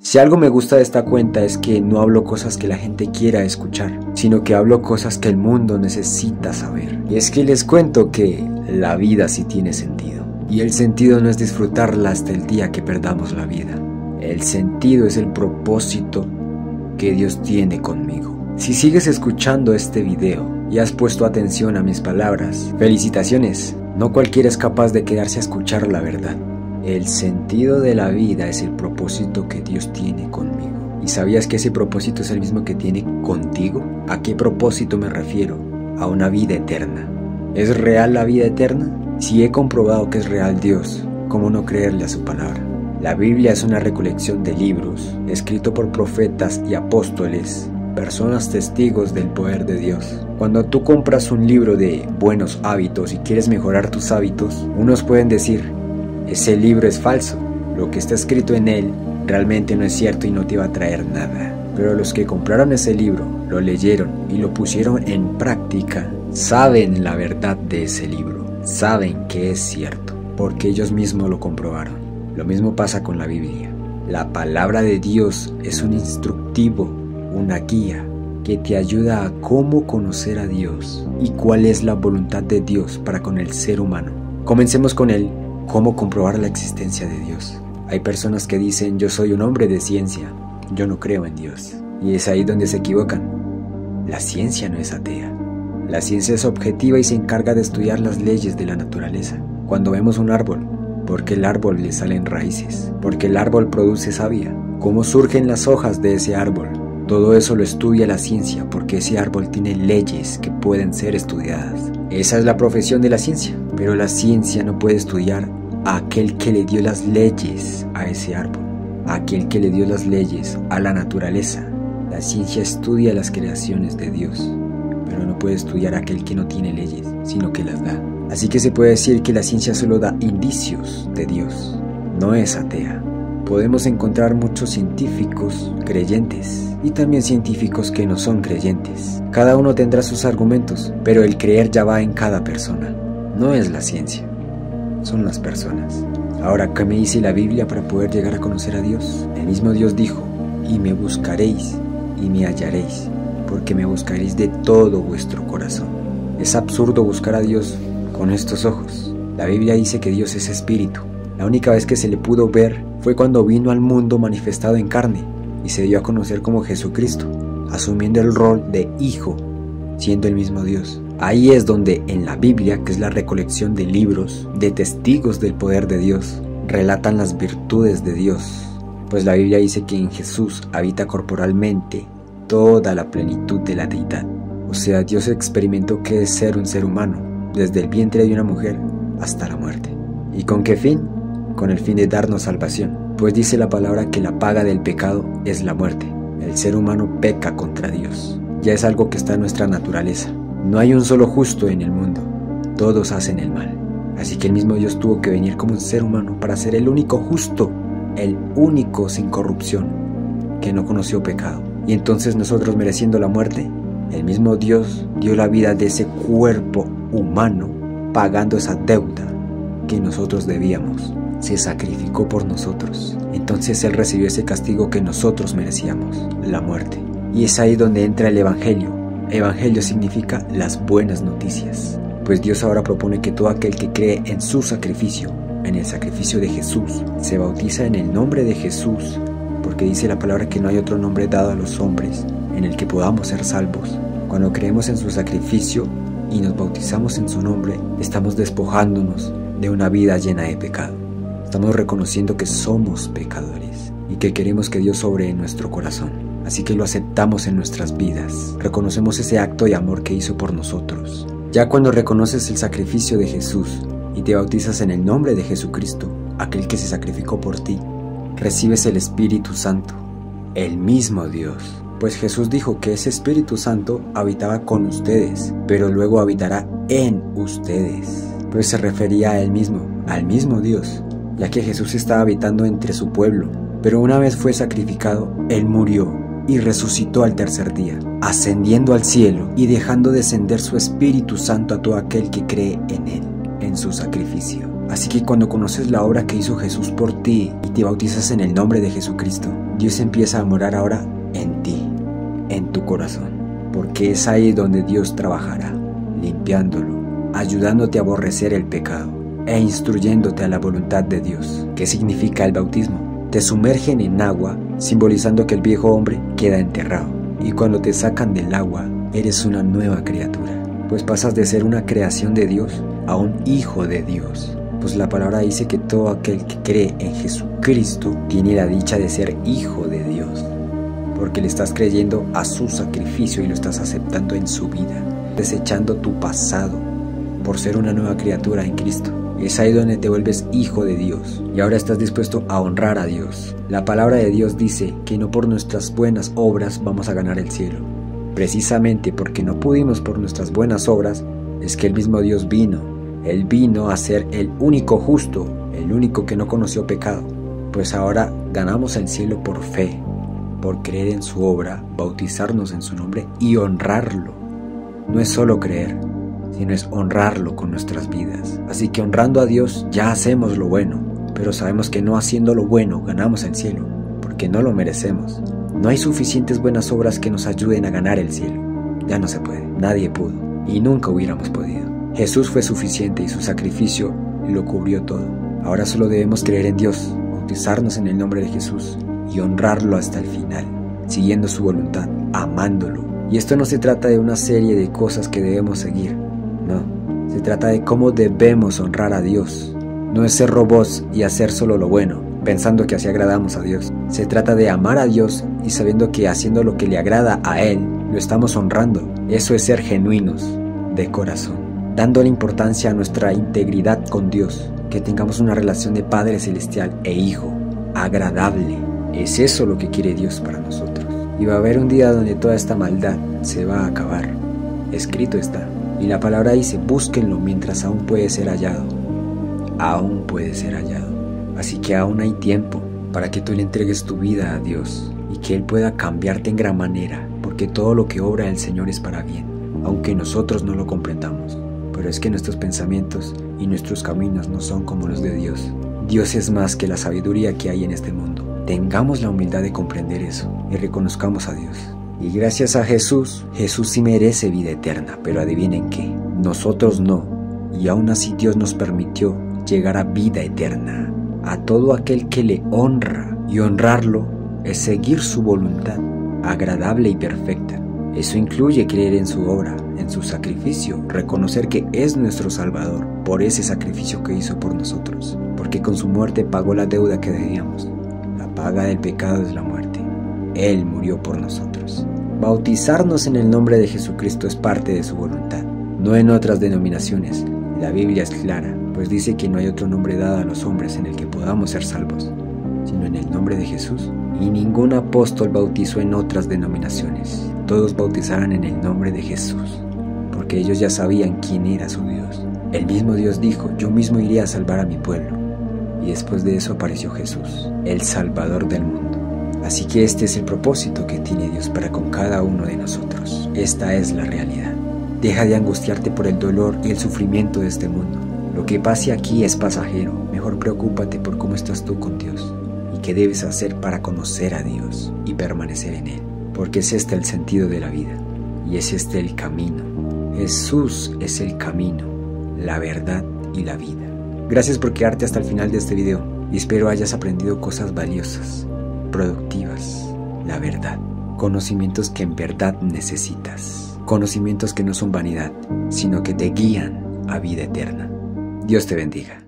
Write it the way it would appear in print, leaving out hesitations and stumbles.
Si algo me gusta de esta cuenta es que no hablo cosas que la gente quiera escuchar, sino que hablo cosas que el mundo necesita saber. Y es que les cuento que la vida sí tiene sentido. Y el sentido no es disfrutarla hasta el día que perdamos la vida. El sentido es el propósito que Dios tiene conmigo. Si sigues escuchando este video y has puesto atención a mis palabras, felicitaciones. No cualquiera es capaz de quedarse a escuchar la verdad. El sentido de la vida es el propósito que Dios tiene conmigo. ¿Y sabías que ese propósito es el mismo que tiene contigo? ¿A qué propósito me refiero? A una vida eterna. ¿Es real la vida eterna? Si he comprobado que es real Dios, ¿cómo no creerle a su palabra? La Biblia es una recolección de libros, escrito por profetas y apóstoles, personas testigos del poder de Dios. Cuando tú compras un libro de buenos hábitos y quieres mejorar tus hábitos, unos pueden decir: ese libro es falso, lo que está escrito en él realmente no es cierto y no te va a traer nada. Pero los que compraron ese libro, lo leyeron y lo pusieron en práctica, saben la verdad de ese libro, saben que es cierto, porque ellos mismos lo comprobaron. Lo mismo pasa con la Biblia. La palabra de Dios es un instructivo, una guía que te ayuda a cómo conocer a Dios y cuál es la voluntad de Dios para con el ser humano. Comencemos con el cómo comprobar la existencia de Dios. Hay personas que dicen: yo soy un hombre de ciencia, yo no creo en Dios. Y es ahí donde se equivocan. La ciencia no es atea. La ciencia es objetiva y se encarga de estudiar las leyes de la naturaleza. Cuando vemos un árbol, ¿por qué el árbol le salen raíces? Porque el árbol produce savia. ¿Cómo surgen las hojas de ese árbol? Todo eso lo estudia la ciencia, porque ese árbol tiene leyes que pueden ser estudiadas. Esa es la profesión de la ciencia. Pero la ciencia no puede estudiar a aquel que le dio las leyes a ese árbol, a aquel que le dio las leyes a la naturaleza. La ciencia estudia las creaciones de Dios, pero no puede estudiar a aquel que no tiene leyes, sino que las da. Así que se puede decir que la ciencia solo da indicios de Dios, no es atea. Podemos encontrar muchos científicos creyentes y también científicos que no son creyentes. Cada uno tendrá sus argumentos, pero el creer ya va en cada persona. No es la ciencia, son las personas. Ahora, ¿qué me dice la Biblia para poder llegar a conocer a Dios? El mismo Dios dijo: y me buscaréis y me hallaréis, porque me buscaréis de todo vuestro corazón. Es absurdo buscar a Dios con estos ojos. La Biblia dice que Dios es espíritu. La única vez que se le pudo ver fue cuando vino al mundo manifestado en carne y se dio a conocer como Jesucristo, asumiendo el rol de hijo, siendo el mismo Dios. Ahí es donde en la Biblia, que es la recolección de libros, de testigos del poder de Dios, relatan las virtudes de Dios. Pues la Biblia dice que en Jesús habita corporalmente toda la plenitud de la deidad. O sea, Dios experimentó qué es ser un ser humano, desde el vientre de una mujer hasta la muerte. ¿Y con qué fin? Con el fin de darnos salvación. Pues dice la palabra que la paga del pecado es la muerte. El ser humano peca contra Dios. Ya es algo que está en nuestra naturaleza. No hay un solo justo en el mundo, todos hacen el mal. Así que el mismo Dios tuvo que venir como un ser humano para ser el único justo, el único sin corrupción, que no conoció pecado. Y entonces nosotros, mereciendo la muerte, el mismo Dios dio la vida de ese cuerpo humano, pagando esa deuda que nosotros debíamos. Se sacrificó por nosotros. Entonces Él recibió ese castigo que nosotros merecíamos, la muerte. Y es ahí donde entra el Evangelio. Evangelio significa las buenas noticias, pues Dios ahora propone que todo aquel que cree en su sacrificio, en el sacrificio de Jesús, se bautiza en el nombre de Jesús, porque dice la palabra que no hay otro nombre dado a los hombres en el que podamos ser salvos. Cuando creemos en su sacrificio y nos bautizamos en su nombre, estamos despojándonos de una vida llena de pecado. Estamos reconociendo que somos pecadores y que queremos que Dios obre en nuestro corazón. Así que lo aceptamos en nuestras vidas. Reconocemos ese acto de amor que hizo por nosotros. Ya cuando reconoces el sacrificio de Jesús y te bautizas en el nombre de Jesucristo, aquel que se sacrificó por ti, recibes el Espíritu Santo, el mismo Dios. Pues Jesús dijo que ese Espíritu Santo habitaba con ustedes, pero luego habitará en ustedes. Pues se refería a él mismo, al mismo Dios, ya que Jesús estaba habitando entre su pueblo. Pero una vez fue sacrificado, Él murió y resucitó al tercer día, ascendiendo al cielo y dejando descender su Espíritu Santo a todo aquel que cree en Él. en su sacrificio. Así que cuando conoces la obra que hizo Jesús por ti y te bautizas en el nombre de Jesucristo, Dios empieza a morar ahora en ti, en tu corazón, porque es ahí donde Dios trabajará, limpiándolo, ayudándote a aborrecer el pecado e instruyéndote a la voluntad de Dios. ¿Qué significa el bautismo? Te sumergen en agua, simbolizando que el viejo hombre queda enterrado, y cuando te sacan del agua, eres una nueva criatura, pues pasas de ser una creación de Dios a un hijo de Dios. Pues la palabra dice que todo aquel que cree en Jesucristo tiene la dicha de ser hijo de Dios, porque le estás creyendo a su sacrificio y lo estás aceptando en su vida, desechando tu pasado por ser una nueva criatura en Cristo. Es ahí donde te vuelves hijo de Dios y ahora estás dispuesto a honrar a Dios. La palabra de Dios dice que no por nuestras buenas obras vamos a ganar el cielo. Precisamente porque no pudimos por nuestras buenas obras es que el mismo Dios vino. Él vino a ser el único justo, el único que no conoció pecado. Pues ahora ganamos el cielo por fe, por creer en su obra, bautizarnos en su nombre y honrarlo. No es solo creer, sino es honrarlo con nuestras vidas. Así que honrando a Dios ya hacemos lo bueno, pero sabemos que no haciendo lo bueno ganamos el cielo, porque no lo merecemos. No hay suficientes buenas obras que nos ayuden a ganar el cielo. Ya no se puede, nadie pudo, y nunca hubiéramos podido. Jesús fue suficiente y su sacrificio lo cubrió todo. Ahora solo debemos creer en Dios, bautizarnos en el nombre de Jesús y honrarlo hasta el final, siguiendo su voluntad, amándolo. Y esto no se trata de una serie de cosas que debemos seguir. No, se trata de cómo debemos honrar a Dios. No es ser robots y hacer solo lo bueno, pensando que así agradamos a Dios. Se trata de amar a Dios y sabiendo que haciendo lo que le agrada a Él, lo estamos honrando. Eso es ser genuinos, de corazón, dándole importancia a nuestra integridad con Dios, que tengamos una relación de Padre Celestial e Hijo, agradable. Es eso lo que quiere Dios para nosotros. Y va a haber un día donde toda esta maldad se va a acabar. Escrito está. Y la palabra dice, búsquenlo mientras aún puede ser hallado. Aún puede ser hallado. Así que aún hay tiempo para que tú le entregues tu vida a Dios y que Él pueda cambiarte en gran manera, porque todo lo que obra el Señor es para bien, aunque nosotros no lo comprendamos. Pero es que nuestros pensamientos y nuestros caminos no son como los de Dios. Dios es más que la sabiduría que hay en este mundo. Tengamos la humildad de comprender eso y reconozcamos a Dios. Y gracias a Jesús, Jesús sí merece vida eterna, pero adivinen qué, nosotros no. Y aún así Dios nos permitió llegar a vida eterna, a todo aquel que le honra. Y honrarlo es seguir su voluntad, agradable y perfecta. Eso incluye creer en su obra, en su sacrificio, reconocer que es nuestro Salvador por ese sacrificio que hizo por nosotros, porque con su muerte pagó la deuda que debíamos. La paga del pecado es la muerte. Él murió por nosotros. Bautizarnos en el nombre de Jesucristo es parte de su voluntad, no en otras denominaciones. La Biblia es clara, pues dice que no hay otro nombre dado a los hombres en el que podamos ser salvos, sino en el nombre de Jesús. Y ningún apóstol bautizó en otras denominaciones. Todos bautizaron en el nombre de Jesús, porque ellos ya sabían quién era su Dios. El mismo Dios dijo, yo mismo iré a salvar a mi pueblo. Y después de eso apareció Jesús, el Salvador del mundo. Así que este es el propósito que tiene Dios para con cada uno de nosotros. Esta es la realidad. Deja de angustiarte por el dolor y el sufrimiento de este mundo. Lo que pase aquí es pasajero. Mejor preocúpate por cómo estás tú con Dios y qué debes hacer para conocer a Dios y permanecer en Él. Porque es este el sentido de la vida y es este el camino. Jesús es el camino, la verdad y la vida. Gracias por quedarte hasta el final de este video y espero hayas aprendido cosas valiosas, productivas, la verdad, conocimientos que en verdad necesitas, conocimientos que no son vanidad, sino que te guían a vida eterna. Dios te bendiga.